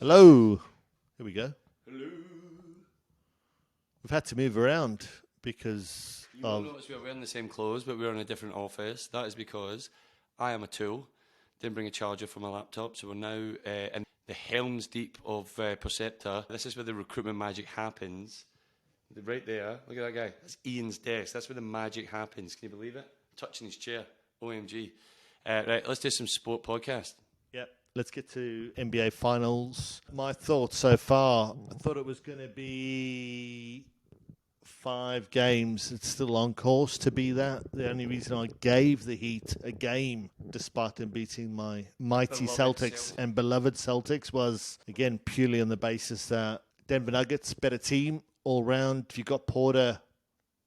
Hello. Here we go. Hello. We've had to move around because You will notice we're wearing the same clothes, but we're in a different office. That is because I am a tool. Didn't bring a charger for my laptop, so we're now in the Helm's Deep of Perceptor. This is where the recruitment magic happens. Right there, look at that guy. That's Ian's desk. That's where the magic happens. Can you believe it? Touching his chair. OMG. Right, let's do some sport podcast. Yep. Let's get to NBA Finals. My thoughts so far, I thought it was going to be 5 games. It's still on course to be that. The only reason I gave the Heat a game, despite them beating my mighty Celtics and beloved Celtics, was, again, purely on the basis that Denver Nuggets, better team all round. If you've got Porter,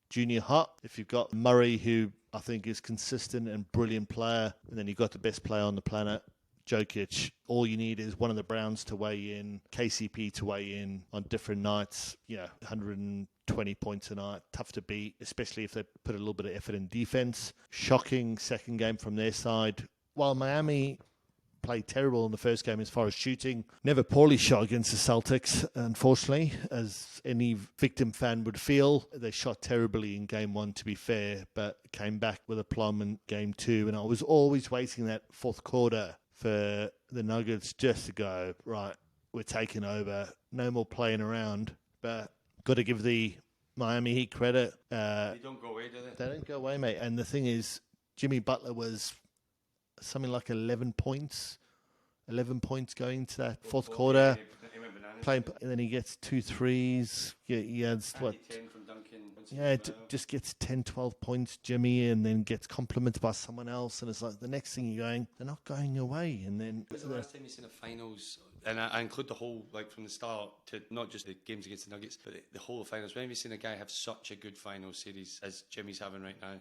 junior hot. If you've got Murray, who I think is consistent and brilliant player, and then you've got the best player on the planet, Jokic. All you need is one of the Browns to weigh in, KCP to weigh in on different nights. 120 points a night, tough to beat, especially if they put a little bit of effort in defense. Shocking second game from their side. While Miami played terrible in the first game as far as shooting, never poorly shot against the Celtics, unfortunately, as any victim fan would feel. They shot terribly in game 1, to be fair, but came back with aplomb in game 2. And I was always waiting that fourth quarter for the Nuggets just to go, right, we're taking over, no more playing around. But got to give the Miami Heat credit. They don't go away, do they? They don't go away, mate. And the thing is, Jimmy Butler was something like 11 points going to that fourth quarter. He went bananas. Playing, and then he gets 2 threes. He adds, 10 from Duncan. just gets 10, 12 points, Jimmy, and then gets complimented by someone else. And it's like the next thing you're going, they're not going away. And then, when was the last time you've seen a finals? And I include the whole, like from the start to not just the games against the Nuggets, but the whole of finals. When have you seen a guy have such a good final series as Jimmy's having right now?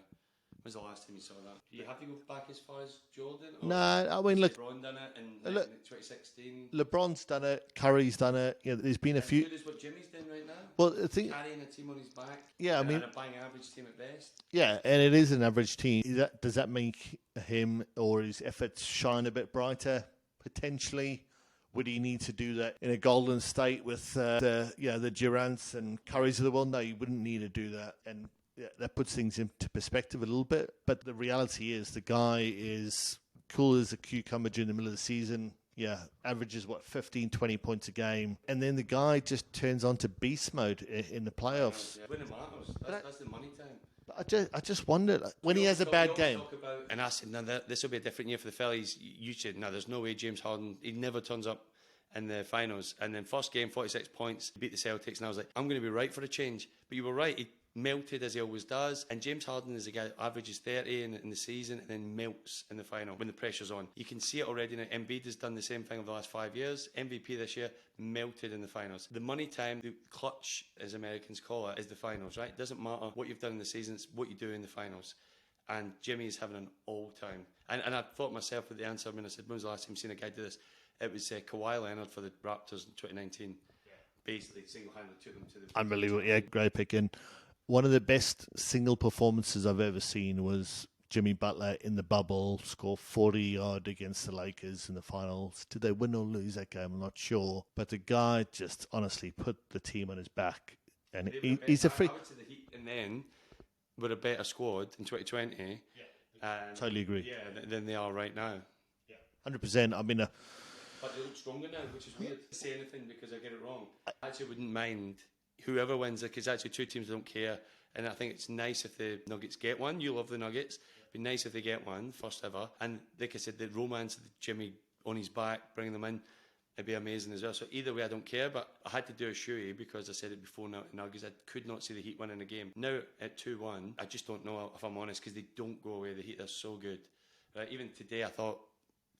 When's the last time you saw that? Do you have to go back as far as Jordan? No, I mean, look, LeBron done it in 2016. LeBron's done it. Curry's done it. There's been a few. As good as what Jimmy's doing right now. Well, I think, Carrying a team on his back. Yeah, I mean, and a bang average team at best. Yeah, and it is an average team. Does that make him or his efforts shine a bit brighter? Potentially. Would he need to do that in a Golden State with the Durants and Currys of the world? No, he wouldn't need to do that. And that puts things into perspective a little bit. But the reality is the guy is cool as a cucumber during the middle of the season. Yeah, averages, 15, 20 points a game. And then the guy just turns on to beast mode in the playoffs. When it matters. That's the money time. I just wonder, when he has a bad game. And I said, no, this will be a different year for the fellas. You said, no, there's no way James Harden, he never turns up in the finals. And then first game, 46 points, beat the Celtics. And I was like, I'm going to be right for a change. But you were right. He melted as he always does. And James Harden is a guy that averages 30 in the season and then melts in the final when the pressure's on. You can see it already now. Embiid has done the same thing over the last 5 years. MVP this year, melted in the finals. The money time, the clutch, as Americans call it, is the finals, right? It doesn't matter what you've done in the season, it's what you do in the finals. And Jimmy is having an all-time. And I thought myself with the answer when I said, when was the last time you've seen a guy do this? It was Kawhi Leonard for the Raptors in 2019. Yeah. Basically, single-handedly took them to the... Unbelievable. Yeah, great pick. And one of the best single performances I've ever seen was Jimmy Butler in the bubble, score 40-odd against the Lakers in the finals. Did they win or lose that game? I'm not sure. But the guy just honestly put the team on his back. And he's a freak. I would say the Heat and then were a better squad in 2020. Yeah. Totally agree. Yeah, than they are right now. Yeah, 100%. I mean... But they look stronger now, which is weird to say anything because I get it wrong. I actually wouldn't mind whoever wins it, because actually 2 teams don't care. And I think it's nice if the Nuggets get one. You love the Nuggets. It'd be nice if they get one, first ever. And like I said, the romance of Jimmy on his back, bringing them in, it'd be amazing as well. So either way, I don't care. But I had to do a shoey because I said it before now, Nuggets. I could not see the Heat winning a game. Now at 2-1, I just don't know if I'm honest, because they don't go away. The Heat are so good. Right? Even today, I thought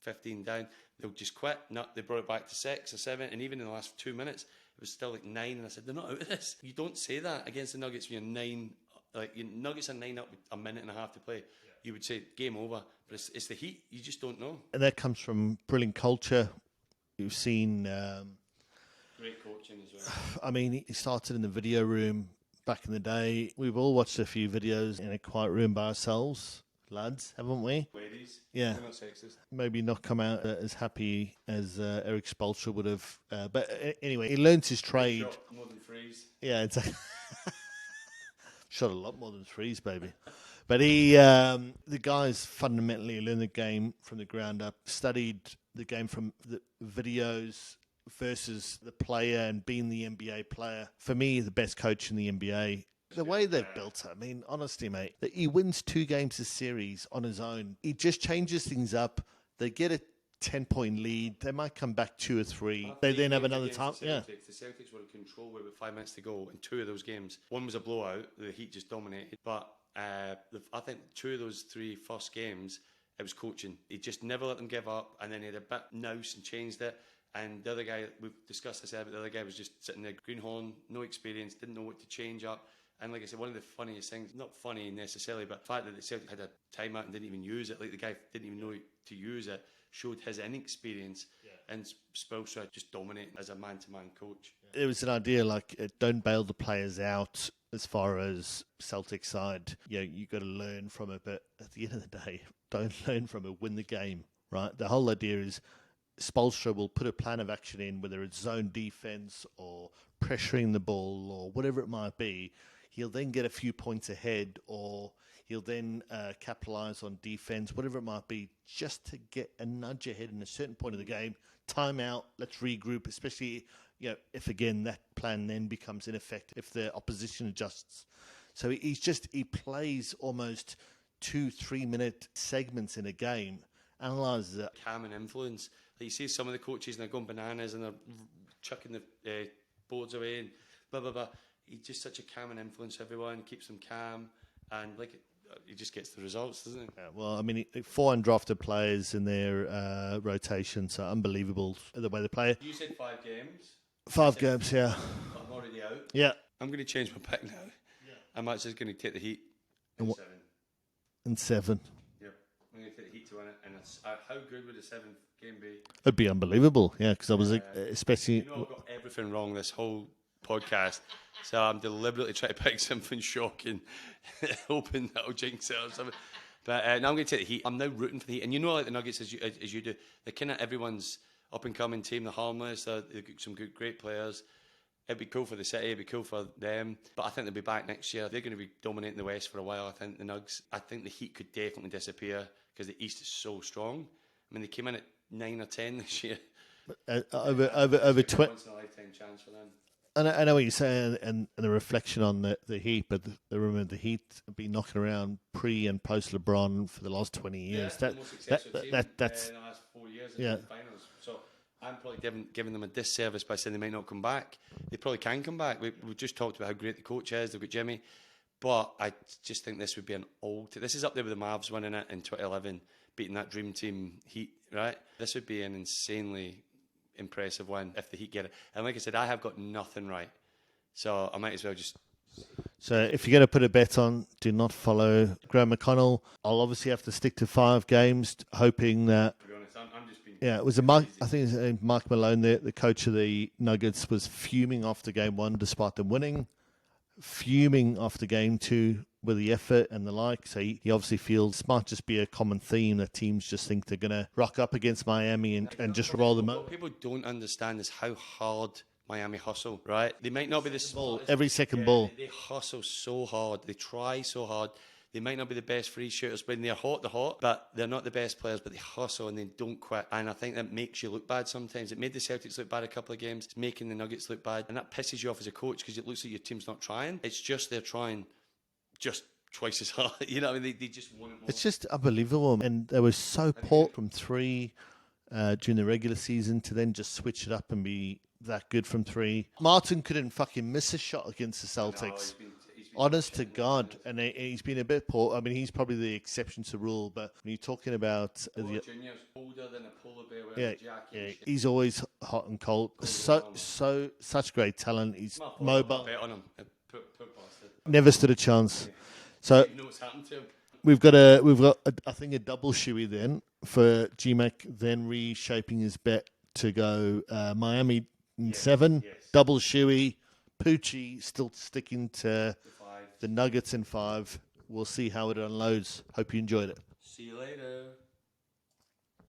15 down, they'll just quit. No, they brought it back to 6 or 7, and even in the last 2 minutes, it was still like 9. And I said, they're not out of this. You don't say that against the Nuggets when you're 9. Like your Nuggets are 9 up with a minute and a half to play. Yeah. You would say game over, but it's the Heat. You just don't know. And that comes from brilliant culture. You've seen great coaching as well. I mean, he started in the video room back in the day. We've all watched a few videos in a quiet room by ourselves. lads, haven't we? Ladies, Yeah. we're not sexist. Maybe not come out as happy as Eric Spoelstra would have. Anyway, he learns his trade. Shot more than threes. Yeah, exactly. Shot a lot more than threes, baby. But the guy's fundamentally learned the game from the ground up, studied the game from the videos versus the player and being the NBA player. For me, the best coach in the NBA. The way they've built it, I mean, honestly, mate, that he wins 2 games a series on his own. He just changes things up. They get a 10-point lead. They might come back 2 or 3. They then have another time. Yeah. The Celtics were in control with about 5 minutes to go in 2 of those games. One was a blowout. The Heat just dominated. But I think 2 of those 3 first games, it was coaching. He just never let them give up, and then he had a bit nous and changed it. And the other guy, we've discussed this, but the other guy was just sitting there, greenhorn, no experience, didn't know what to change up. And like I said, one of the funniest things, not funny necessarily, but the fact that the Celtic had a timeout and didn't even use it, like the guy didn't even know to use it, showed his inexperience. And Spoelstra just dominating as a man-to-man coach. It was an idea like don't bail the players out as far as Celtic side. You got to learn from it, but at the end of the day, don't learn from it, win the game, right? The whole idea is Spoelstra will put a plan of action in, whether it's zone defense or pressuring the ball or whatever it might be. He'll then get a few points ahead, or he'll then capitalize on defense, whatever it might be, just to get a nudge ahead in a certain point of the game. Timeout, let's regroup, especially if, again, that plan then becomes ineffective, if the opposition adjusts. So he plays almost 2-3 minute segments in a game, analyzes it. Calm and influence. Like you see some of the coaches and they're going bananas and they're chucking the boards away and blah, blah, blah. He's just such a calm and influence everyone, keeps them calm, and he just gets the results, doesn't he? Yeah, well, I mean, 4 undrafted players in their rotation, so unbelievable the way they play. You said 5 games. 5 games, yeah. I'm already out. Yeah. I'm going to change my pick now. Yeah. I'm actually going to take the Heat in 7. In 7. Yeah. I'm going to take the Heat to win it, and how good would the 7th game be? It'd be unbelievable, yeah, because I was especially... I've got everything wrong this whole podcast, so I'm deliberately trying to pick something shocking, hoping that'll jinx it or something. But now I'm going to take the Heat. I'm now rooting for the Heat, and like the Nuggets as you do. They're kind of everyone's up and coming team. They're harmless. They've got some great players. It'd be cool for the city. It'd be cool for them. But I think they'll be back next year. They're going to be dominating the West for a while. I think the Nugs. I think the Heat could definitely disappear because the East is so strong. I mean, they came in at 9 or 10 this year. Over 20. Once in a lifetime chance for them. I know what you're saying, and the reflection on the Heat, but remember the Heat have been knocking around pre and post LeBron for the last 20 years. Yeah, the most successful team that's in the last 4 years in the finals. So I'm probably giving them a disservice by saying they might not come back. They probably can come back. We just talked about how great the coach is. They've got Jimmy. But I just think this would be an this is up there with the Mavs winning it in 2011, beating that dream team Heat, right? This would be an insanely impressive win if the Heat get it. And like I said, I have got nothing right. So I might as well just... So if you're going to put a bet on, do not follow Graham McConnell. I'll obviously have to stick to 5 games, hoping that... To be honest, I'm just being... Yeah, it was I think it's Mark Malone, the coach of the Nuggets, was fuming after game 1 despite them winning, fuming after game 2 with the effort and the like. So he obviously feels it might just be a common theme that teams just think they're going to rock up against Miami and just roll them out. What people don't understand is how hard Miami hustle, right? They might not be the smartest. Every second ball. They hustle so hard. They try so hard. They might not be the best free shooters. When they're hot, but they're not the best players, but they hustle and they don't quit. And I think that makes you look bad sometimes. It made the Celtics look bad a couple of games. It's making the Nuggets look bad. And that pisses you off as a coach because it looks like your team's not trying. It's just they're trying just twice as hard. You know what I mean? They just want it more. It's just unbelievable. And they were so poor from 3 during the regular season to then just switch it up and be that good from 3. Martin couldn't fucking miss a shot against the Celtics. He's been Honest to God. And he's been a bit poor. I mean, he's probably the exception to the rule. But when you're talking about... Junior's older than a polar bear wearing a jacket. He's always hot and cold. Such great talent. He's mobile. Bet on him. Poor bastard. Never stood a chance. So You know what's happened to him? we've got I think a double shoey then for GMAC then reshaping his bet to go Miami in 7, double shoey, Poochie still sticking to the Nuggets in 5. we'll see how it unloads. Hope you enjoyed it. See you later.